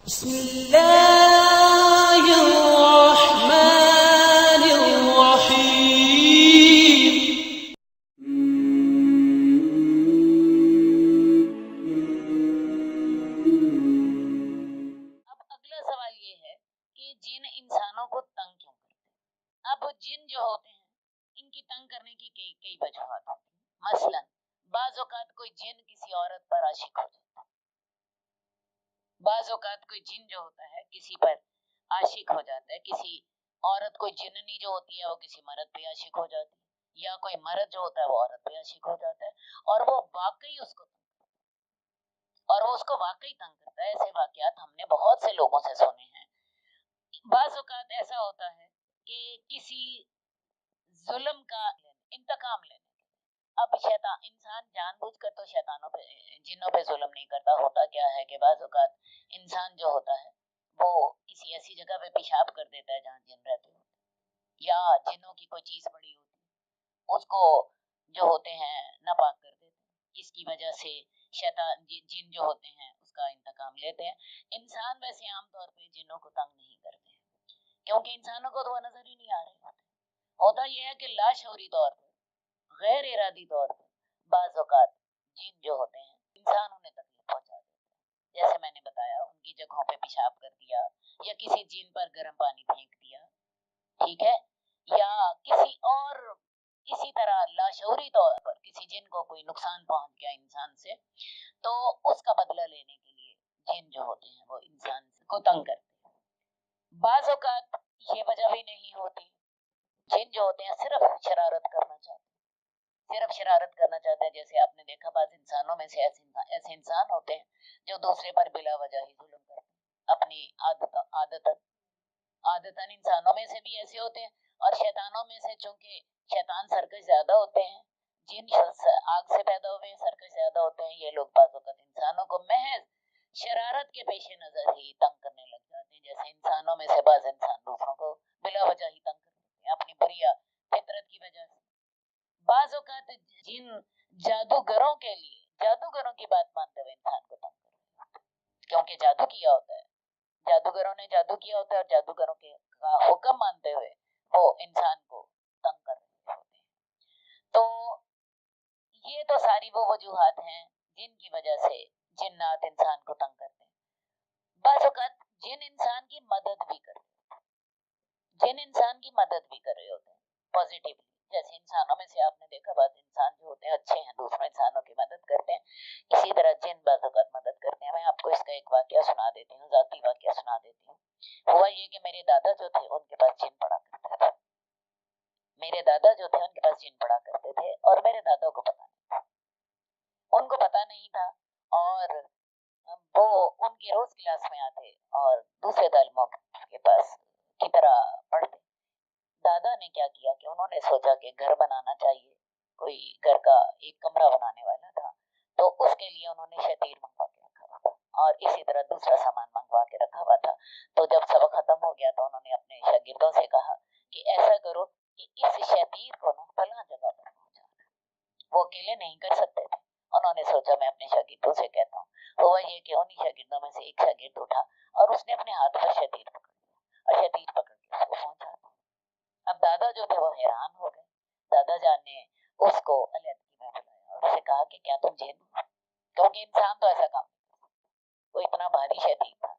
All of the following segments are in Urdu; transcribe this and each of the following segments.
بسم اللہ الرحمن الرحیم۔ اب اگلا سوال یہ ہے کہ جن انسانوں کو تنگ کیوں کرتے ہیں؟ اب جن جو ہوتے ہیں ان کی تنگ کرنے کی کئی وجوہات ہوتی ہیں۔ مثلا بعض اوقات کوئی جن کسی عورت پر عاشق ہو جاتا ہے، بعض اوقات کوئی جن جو ہوتا ہے کسی پر عاشق ہو جاتا ہے، کسی عورت کوئی جننی جو ہوتی ہے وہ کسی مرد پہ عاشق ہو جاتی ہے، یا کوئی مرد جو ہوتا ہے وہ عورت پہ عاشق ہو جاتا ہے اور وہ واقعی اس کو واقعی تنگ کرتا ہے۔ ایسے واقعات ہم نے بہت سے لوگوں سے سنے ہیں۔ بعض اوقات ایسا ہوتا ہے کہ کسی ظلم کا انتقام لینے، اب شیطان انسان جان بوجھ کر تو شیطانوں پہ جنوں پہ ظلم نہیں کرتا۔ ہوتا کیا ہے کہ بعض اوقات انسان جو ہوتا ہے وہ کسی ایسی جگہ پہ پیشاب کر دیتا ہے جہاں جن رہتے ہوتے، یا جنوں کی کوئی چیز پڑی ہوتی اس کو جو ہوتے ہیں ناپاک کر دیتے ہیں، اس کی وجہ سے شیطان جن جو ہوتے ہیں اس کا انتقام لیتے ہیں۔ انسان ویسے عام طور پہ جنوں کو تنگ نہیں کرتے ہیں کیونکہ انسانوں کو تو وہ نظر ہی نہیں آ رہے ہوتے۔ ہوتا یہ ہے کہ لاشعوری طور پر، غیر ارادی طور پر بعض اوقات جن جو ہوتے ہیں انسان انہیں تکلیف پہنچا دیتے ہیں، جیسے میں نے بتایا ان کی جگہوں پہ پیشاب کر دیا، یا کسی جن پر گرم پانی پھینک دیا، ٹھیک ہے، یا کسی اور اسی طرح لاشعوری طور پر کسی جن کو کوئی نقصان پہنچ گیا انسان سے، تو اس کا بدلہ لینے کے لیے جن جو ہوتے ہیں وہ انسان کو تنگ کرتے ہیں۔ بعض اوقات یہ وجہ بھی نہیں ہوتی، جن جو ہوتے ہیں صرف شرارت کرنا چاہتے ہیں، جیسے آپ نے دیکھا بعض انسانوں میں سے ایسے انسان ہوتے ہیں جو دوسرے پر بلا وجہ ہی ظلم کرتے ہیں، اپنی عادتاً انسانوں میں سے بھی ایسے ہوتے ہیں، اور شیطانوں میں سے چونکہ شیطان سرکش زیادہ ہوتے ہیں، جن آگ سے پیدا ہوئے ہیں سرکش زیادہ ہوتے ہیں، یہ لوگ بعض اوقات انسانوں کو محض شرارت کے پیش نظر ہی تنگ کرنے لگ جاتے ہیں، جیسے انسانوں میں سے بعض انسان دوسروں کو بلا وجہ ہی تنگ کرتے ہیں اپنی بری فطرت کی وجہ سے۔ بعض اوقات جن جادوگروں کی بات مانتے ہوئے انسان کو تنگ کرتے ہیں، کیونکہ جادو کیا ہوتا ہے، جادوگروں نے جادو کیا ہوتا ہے اور جادوگروں کے حکم مانتے ہوئے وہ انسان کو تنگ کر رہے ہوتے ہیں۔ تو یہ تو ساری وہ وجوہات ہیں جن کی وجہ سے جنات انسان کو تنگ کرتے ہیں۔ بعض اوقات جن انسان کی مدد بھی کر رہے ہوتے ہیں پازیٹیولی، جیسے انسانوں میں سے آپ نے دیکھا بعض انسان جو ہوتے ہیں اچھے ہیں، دوسرے انسانوں کی مدد کرتے ہیں، اسی طرح جن بعض اوقات مدد کرتے ہیں۔ میں آپ کو اس کا ایک واقعہ سنا دیتی ہوں، ذاتی واقعہ سنا دیتی ہوں۔ ہوا یہ کہ میرے دادا جو تھے ان کے پاس جن پڑا کرتے تھے، اور میرے دادا کو پتا نہیں تھا، اور وہ ان کی روز کلاس میں آتے اور دوسرے تعلیموں کے پاس کی طرح پڑھتے۔ دادا نے کیا کیا کہ انہوں نے سوچا کہ گھر بنانا چاہیے، کوئی گھر کا ایک کمرہ بنانے والا تھا، تو اس کے لیے انہوں نے شتیر منگوا کے رکھا ہوا تھا اور اسی طرح دوسرا سامان منگوا کے رکھا ہوا تھا۔ تو جب سبق ختم ہو گیا تو انہوں نے اپنے شاگردوں سے کہا کہ ایسا کرو کہ اس شتیر کو فلاں جگہ پر پہنچانا۔ وہ اکیلے نہیں کر سکتے تھے، انہوں نے سوچا میں اپنے شاگردوں سے کہتا ہوں۔ ہوا یہ کہ انہی شاگردوں میں سے ایک شاگرد اٹھا اور اس نے اپنے ہاتھ پر شتیر پکڑ لیا اور شتیر پکڑ کے اس کو پہنچا۔ اب دادا جو تھے وہ حیران ہو گئے۔ دادا جان نے اس کو علیحدگی میں بلایا اور اسے کہا کہ کیا تم جن ہو؟ کیونکہ انسان تو ایسا کام نہیں کرتا۔ وہ اتنا بھاری شتیر تھا،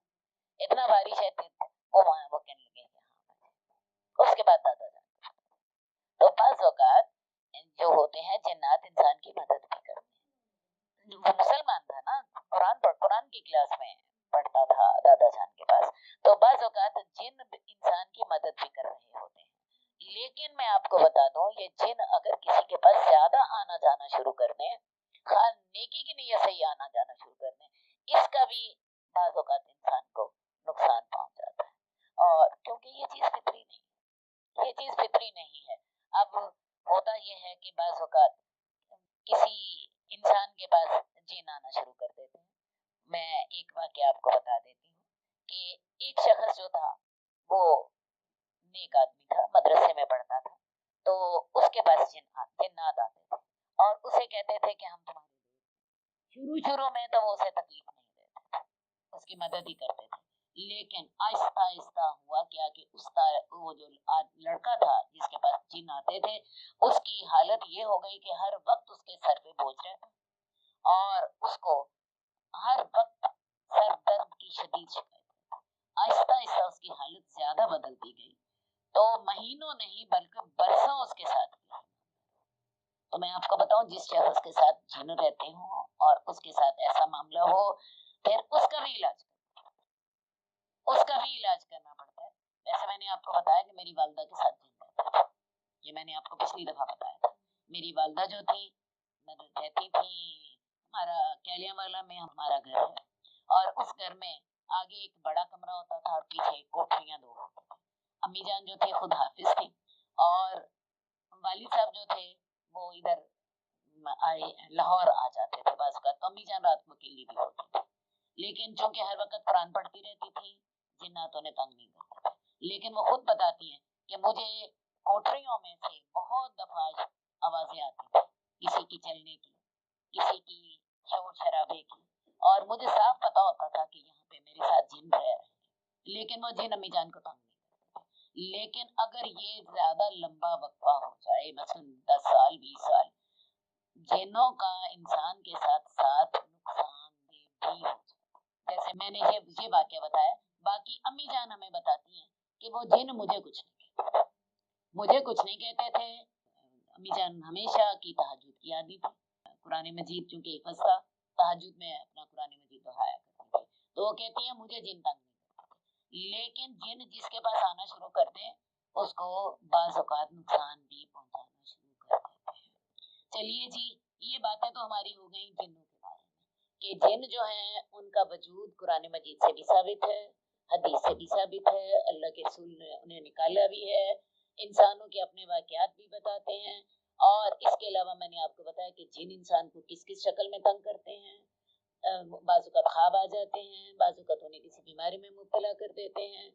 وہ کہنے لگے کہ ہاں۔ اس کے بعد دادا جان، تو بعض اوقات جو ہوتے ہیں جنات انسان کی مدد بھی کرتے ہیں۔ وہ مسلمان تھا نا، قرآن کی کلاس میں پڑھتا تھا دادا جان کے پاس، تو بعض اوقات جن انسان کی مدد بھی کر رہے ہوتے ہیں۔ لیکن میں آپ کو بتا دوں یہ جن اگر کسی کے پاس زیادہ آنا جانا شروع کر دیں، خاص نیکی کی نیت سے ہی آنا جانا شروع کر دیں، اس کا بھی بعض اوقات انسان کو نقصان پہنچ جاتا ہے، اور کیونکہ یہ چیز فطری نہیں ہے۔ اب ہوتا یہ ہے کہ بعض اوقات کسی انسان کے پاس جن آنا شروع کر دیتے ہیں۔ میں ایک واقعہ آپ کو بتا دیتی ہوں کہ ایک شخص جو تھا وہ نیک آدمی تھا، مدرسے میں پڑھتا تھا، تو اس کے پاس جنات آتے تھے اور اسے کہتے تھے کہ ہم تمہارے دوست۔ شروع میں تو وہ اسے تکلیف نہیں دیتے تھے، اس کی مدد ہی کرتے تھے، لیکن آہستہ آہستہ ہوا کیا کہ وہ جو لڑکا تھا جس کے پاس جن آتے تھے اس کی حالت یہ ہو گئی کہ ہر وقت اس کے سر پہ بوجھ رہتا اور اس کو ہر وقت سر درد کی شدید شکایت. آہستہ آہستہ اس کی حالت زیادہ بدلتی گئی تو مہینوں نہیں بلکہ برسوں اس کے ساتھ گئی. تو میں آپ کو بتاؤں جس شخص کے ساتھ جن رہتے ہوں اور اس کے ساتھ ایسا معاملہ ہو پھر اس کا بھی علاج کرنا پڑتا ہے. ویسے میں نے آپ کو بتایا کہ میری والدہ کے ساتھ جن رہتا ہے. یہ میں نے آپ کو پچھلی دفعہ بتایا تھا. میری والدہ جو تھی رہتی تھی ہمارا کیلیا والا میں ہمارا گھر ہے اور اس گھر میں آگے ایک بڑا کمرہ ہوتا تھا اور پیچھے کوٹھریاں 2 ہوتی تھی. امی جان جو تھے خود حافظ تھی اور والد صاحب جو تھے وہ ادھر لاہور آ جاتے تھے بعض اوقات. تو امی جان رات کو اکیلی بھی ہوتی تھی لیکن چونکہ ہر وقت قرآن پڑھتی رہتی تھی جناتوں نے تنگ نہیں کرتے. لیکن وہ خود بتاتی ہیں کہ مجھے کوٹریوں میں سے بہت دفعہ آوازیں آتی تھی کسی کی چلنے کی کسی کی شور شرابے کی اور مجھے صاف پتا ہوتا تھا کہ یہاں پہ میرے ساتھ جن رہ رہے ہیں لیکن وہ جن امی جان کو تنگ نہیں کرتے. لیکن اگر یہ زیادہ لمبا وقفہ ہو جائے مثلا 10 سال 20 سال جنوں کا انسان کے ساتھ ساتھ نقصان دہ بھی ہو جائے. جیسے میں نے یہ واقعہ بتایا. باقی امی جان ہمیں بتاتی ہیں کہ وہ جن مجھے کچھ نہیں کہتے تھے. امی جان ہمیشہ کی تہجد کی عادی تھی. قرآن مجید چونکہ حفظ تھا تہجد میں اپنا قرآن مجید دہرایا کرتی تھی. تو وہ کہتی ہیں مجھے جن تنگ نہیں کرتے لیکن جن جس کے پاس آنا شروع کر دیں اس کو بعض اوقات نقصان بھی پہنچانا شروع کر دیتے ہیں. چلیے جی یہ باتیں تو ہماری ہو گئیں جنوں کے بارے میں کہ جن جو ہیں ان کا وجود قرآن مجید سے بھی ثابت ہے حدیث سے بھی ثابت ہے. اللہ کے رسول نے انہیں نکالا بھی ہے. انسانوں کے اپنے واقعات بھی بتاتے ہیں اور اس کے علاوہ میں نے آپ کو بتایا کہ جن انسان کو کس کس شکل میں تنگ کرتے ہیں. بعض اوقات خواب آ جاتے ہیں بعض اوقات انہیں کسی بیماری میں مبتلا کر دیتے ہیں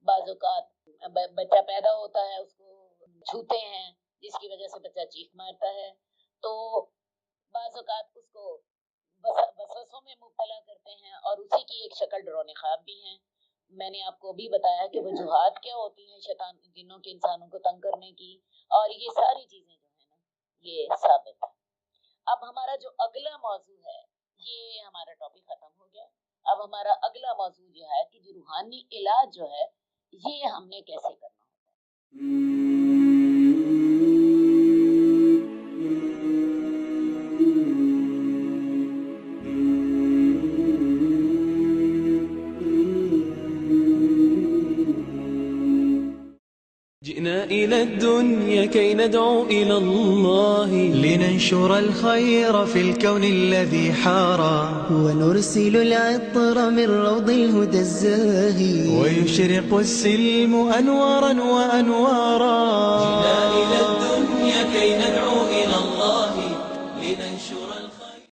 بعض اوقات بچہ پیدا ہوتا ہے اس کو چھوتے ہیں جس کی وجہ سے بچہ چیخ مارتا ہے. تو بعض اوقات اس کو وسوسوں میں مبتلا کرتے ہیں اور اسی کی ایک شکل ڈرانے خواب بھی ہیں. میں نے آپ کو بھی بتایا کہ وجوہات کیا ہوتی ہیں شیطان جنوں کے انسانوں کو تنگ کرنے کی اور یہ ساری چیزیں جو ہیں نا یہ ثابت ہے. اب ہمارا جو اگلا موضوع ہے یہ ہمارا ٹاپک ختم ہو گیا. اب ہمارا اگلا موضوع جو ہے کہ جو روحانی علاج جو ہے یہ ہم نے کیسے کرنا ہوتا ہے. جئنا إلى الدنيا كي ندعو إلى الله لننشر الخير في الكون الذي حارى ونرسل العطر من روض الهدى الزاهي ويشرق السلم أنوارا وأنوارا